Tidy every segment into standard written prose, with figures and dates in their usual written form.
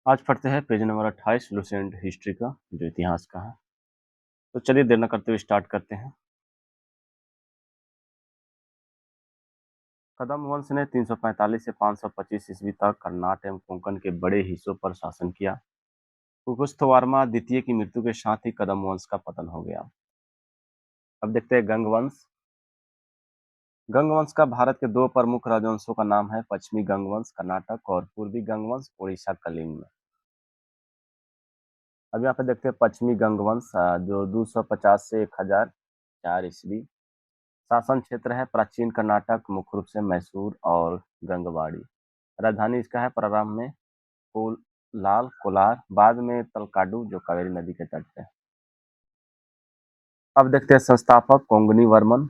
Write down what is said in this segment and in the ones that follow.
आज पढ़ते हैं पेज नंबर 28 लुसेंट हिस्ट्री का जो इतिहास का है। तो चलिए देर न करते हुए स्टार्ट करते हैं। कदम वंश ने 345 से 525 ईस्वी तक कर्नाटक एवं कोंकण के बड़े हिस्सों पर शासन किया। कुकुस्थवर्मा द्वितीय की मृत्यु के साथ ही कदम वंश का पतन हो गया। अब देखते हैं गंग वंश। गंग वंश का भारत के दो प्रमुख राजवंशों का नाम है, पश्चिमी गंग वंश कर्नाटक और पूर्वी गंग वंश उड़ीसा कलिंग में। अब यहाँ पे देखते हैं पश्चिमी गंग वंश जो 250 से 1004 ईस्वी। शासन क्षेत्र है प्राचीन कर्नाटक, मुख्य रूप से मैसूर और गंगवाड़ी। राजधानी इसका है प्रारंभ में कोलार कोलार, बाद में तलकाडू जो कावेरी नदी के तट पे है। अब देखते हैं संस्थापक कोंगनी वर्मन।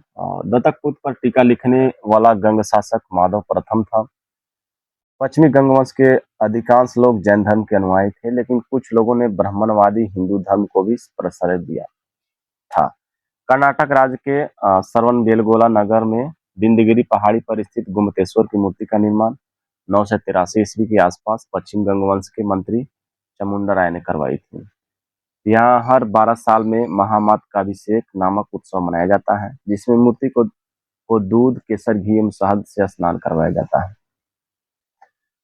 दत्तक पुत्र पर टीका लिखने वाला गंग शासक माधव प्रथम था। पश्चिमी गंग वंश के अधिकांश लोग जैन धर्म के अनुयायी थे, लेकिन कुछ लोगों ने ब्राह्मणवादी हिंदू धर्म को भी प्रश्रय दिया था। कर्नाटक राज्य के श्रवणबेलगोला नगर में बिंदगिरी पहाड़ी पर स्थित गुम्बतेश्वर की मूर्ति का निर्माण 983 ईस्वी के आसपास पश्चिम गंगवंश के मंत्री चामुंडा राय ने करवाई थी। यहाँ हर 12 साल में महामातकाभिषेक नामक उत्सव मनाया जाता है, जिसमें मूर्ति को दूध, केसर, घी एवं शहद से स्नान करवाया जाता है।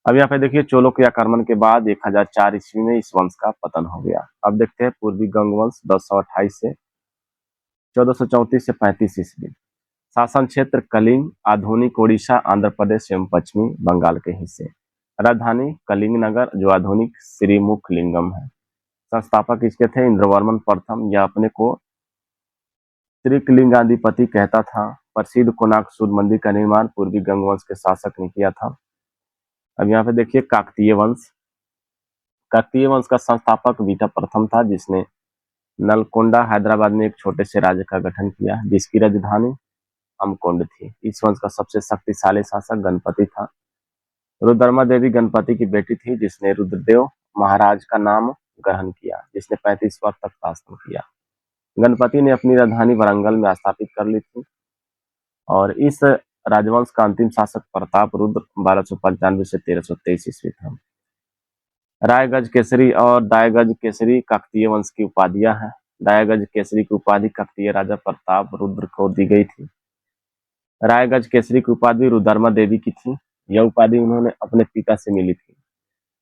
अब यहाँ पे देखिए चोलों के आक्रमण के बाद 1004 ईस्वी में इस वंश का पतन हो गया। अब देखते हैं पूर्वी गंगवंश 1028 से 1434 से 35 ईस्वी। शासन क्षेत्र कलिंग, आधुनिक ओडिशा, आंध्र प्रदेश एवं पश्चिमी बंगाल के हिस्से। राजधानी कलिंग नगर जो आधुनिक श्रीमुखलिंगम है। संस्थापक इसके थे इंद्रवर्मन प्रथम। यह अपने को त्रिकलिंगाधिपति कहता था। प्रसिद्ध कोणार्क सूर्य मंदिर का निर्माण पूर्वी गंगवंश के शासक ने किया था। अब यहाँ पे देखिए काकतीय वंश। काकतीय वंश का संस्थापक बीटा प्रथम था, जिसने नलकोंडा हैदराबाद में एक छोटे से राज्य का गठन किया, जिसकी राजधानी अमकोंड थी। इस वंश का सबसे शक्तिशाली शासक गणपति था। रुद्रमा देवी गणपति की बेटी थी, जिसने रुद्रदेव महाराज का नाम ग्रहण किया, जिसने 35 वर्ष तक शासन किया। गणपति ने अपनी राजधानी वरंगल में स्थापित कर ली थी और इस राजवंश का अंतिम शासक प्रताप रुद्र 1295 से 1323 ईस्वी था। रायगज केसरी और दायगज केसरी काकतीय वंश की उपाधियां हैं। दायगज केसरी की उपाधि काकतीय राजा प्रताप रुद्र को दी गई थी। रायगज केसरी की उपाधि रुद्रमा देवी की थी। यह उपाधि उन्होंने अपने पिता से मिली थी।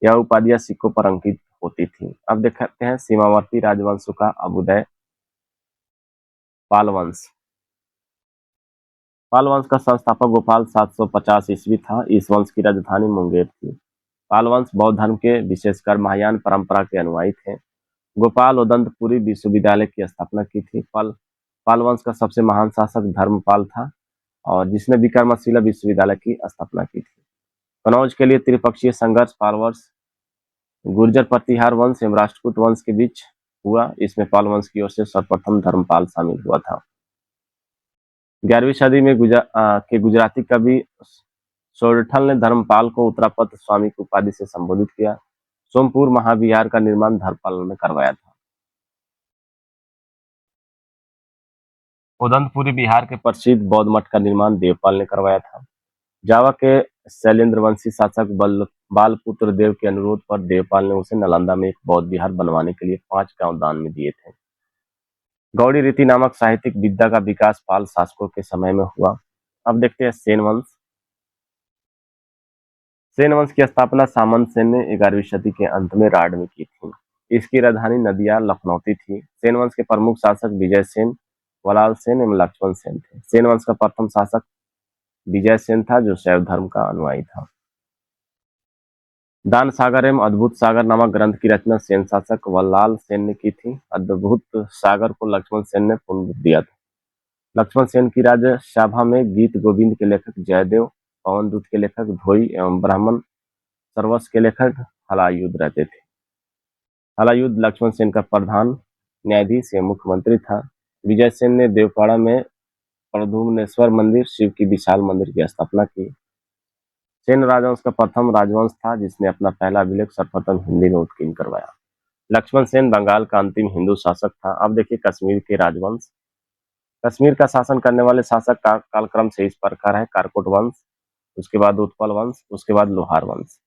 यह उपाधियां सिक्कों पर अंकित होती थी। अब देखते हैं सीमावर्ती राजवंशों का अभ्युदय। पाल वंश। पाल वंश का संस्थापक गोपाल 750 ईस्वी था। इस वंश की राजधानी मुंगेर थी। पाल वंश बौद्ध धर्म के, विशेषकर महायान परंपरा के अनुयायी थे। गोपाल उदंतपुरी विश्वविद्यालय की स्थापना की थी। पाल वंश का सबसे महान शासक धर्मपाल था और जिसने विक्रमशिला विश्वविद्यालय की स्थापना की थी। कनौज के लिए त्रिपक्षीय संघर्ष पाल वंश, गुर्जर प्रतिहार वंश एवं राष्ट्रकूट वंश के बीच हुआ। इसमें पाल वंश की ओर से सर्वप्रथम धर्मपाल शामिल हुआ था। 11वीं सदी में गुजराती कवि सोरठल ने धर्मपाल को उत्तरापत्र स्वामी की उपाधि से संबोधित किया। सोमपुर महाविहार का निर्माण धर्मपाल ने करवाया था। उदंतपुरी बिहार के प्रसिद्ध बौद्ध मठ का निर्माण देवपाल ने करवाया था। जावा के शैलेंद्रवंशी शासक बालपुत्र देव के अनुरोध पर देवपाल ने उसे नालंदा में एक बौद्ध विहार बनवाने के लिए 5 गांव दान में दिए थे। गौड़ी रीति नामक साहित्यिक विद्या का विकास पाल शासकों के समय में हुआ। अब देखते हैं सेन वंश। सेन वंश की स्थापना सामंत सेन ने 11वीं सदी के अंत में राढ़ में की थी। इसकी राजधानी नदिया लखनौती थी। सेन वंश के प्रमुख शासक विजय सेन, वलाल सेन एवं लक्ष्मण सेन थे। सेन वंश का प्रथम शासक विजय सेन था, जो शैव धर्म का अनुयायी था। दान सागर एवं अद्भुत सागर नामक ग्रंथ की रचना सेन शासक वल्लाल सेन ने की थी। अद्भुत सागर को लक्ष्मण सेन ने पूर्ण दिया था। लक्ष्मण सेन की राजसभा में गीत गोविंद के लेखक जयदेव, पवन दूत के लेखक धोई एवं ब्राह्मण सर्वस्व के लेखक हलायुध रहते थे। हलायुध लक्ष्मण सेन का प्रधान न्यायाधीश एवं मुख्यमंत्री था। विजय सेन ने देवपाड़ा में प्रद्युम्नेश्वर मंदिर, शिव की विशाल मंदिर की स्थापना की। सेन राजवंश का प्रथम राजवंश था, जिसने अपना पहला अभिलेख सर्वप्रथम हिंदी में उत्कीर्ण करवाया। लक्ष्मण सेन बंगाल का अंतिम हिंदू शासक था। अब देखिए कश्मीर के राजवंश। कश्मीर का शासन करने वाले शासक का कालक्रम से इस प्रकार है: कारकोट वंश, उसके बाद उत्पल वंश, उसके बाद लोहार वंश।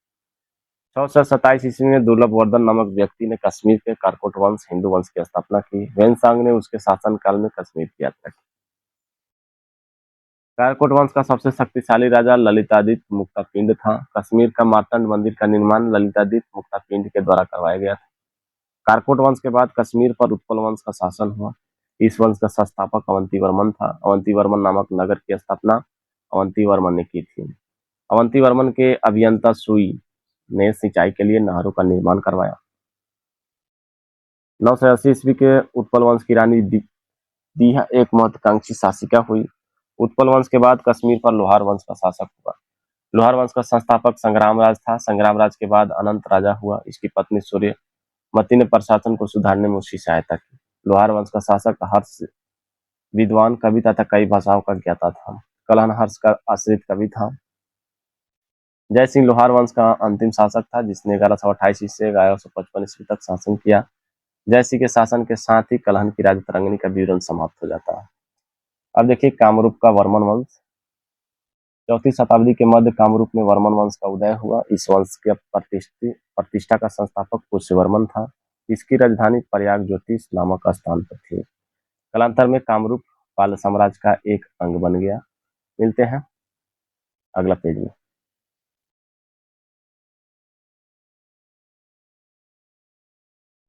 1427 ईस्वी में दुर्लभवर्धन नामक व्यक्ति ने कश्मीर के कारकोट वंश हिंदू वंश की स्थापना की। ह्वेनसांग ने उसके शासनकाल में कश्मीर की यात्रा की। कारकोट वंश का सबसे शक्तिशाली राजा ललितादित्य मुक्तापिंड था। कश्मीर का मार्तंड मंदिर का निर्माण ललितादित्य मुक्तापिंड के द्वारा करवाया गया था। कारकोट वंश के बाद कश्मीर पर उत्पल वंश का शासन हुआ। इस वंश का संस्थापक अवंती वर्मन था। अवंती वर्मन नामक नगर की स्थापना अवंती वर्मन ने की थी। अवंती वर्मन के अभियंता सुई ने सिंचाई के लिए नहरों का निर्माण करवाया। 980 ईस्वी के उत्पल वंश की रानी दीहा एक महत्वाकांक्षी शासिका हुई। उत्पल वंश के बाद कश्मीर पर लोहार वंश का शासक हुआ। लोहार वंश का संस्थापक संग्रामराज था। संग्रामराज के बाद अनंत राजा हुआ। इसकी पत्नी सूर्यमती ने प्रशासन को सुधारने में उसकी सहायता की। लोहार वंश का शासक हर्ष विद्वान कवि तथा कई भाषाओं का ज्ञाता था। कलहन हर्ष का आश्रित कवि था। जय सिंह लोहार वंश का अंतिम शासक था, जिसने 1128 ईस्वी से 1155 ईस्वी तक शासन किया। जय सिंह के शासन के साथ ही कलहन की राजतरंगिणी का विवरण समाप्त हो जाता है। अब देखिए कामरूप का वर्मन वंश। 4वीं शताब्दी के मध्य कामरूप में वर्मन वंश का उदय हुआ। इस वंश के प्रतिष्ठा का संस्थापक पुष्यवर्मन था। इसकी राजधानी प्रयाग ज्योतिष नामक स्थान पर थी। कालांतर में कामरूप पाल साम्राज्य का एक अंग बन गया। मिलते हैं अगला पेज में।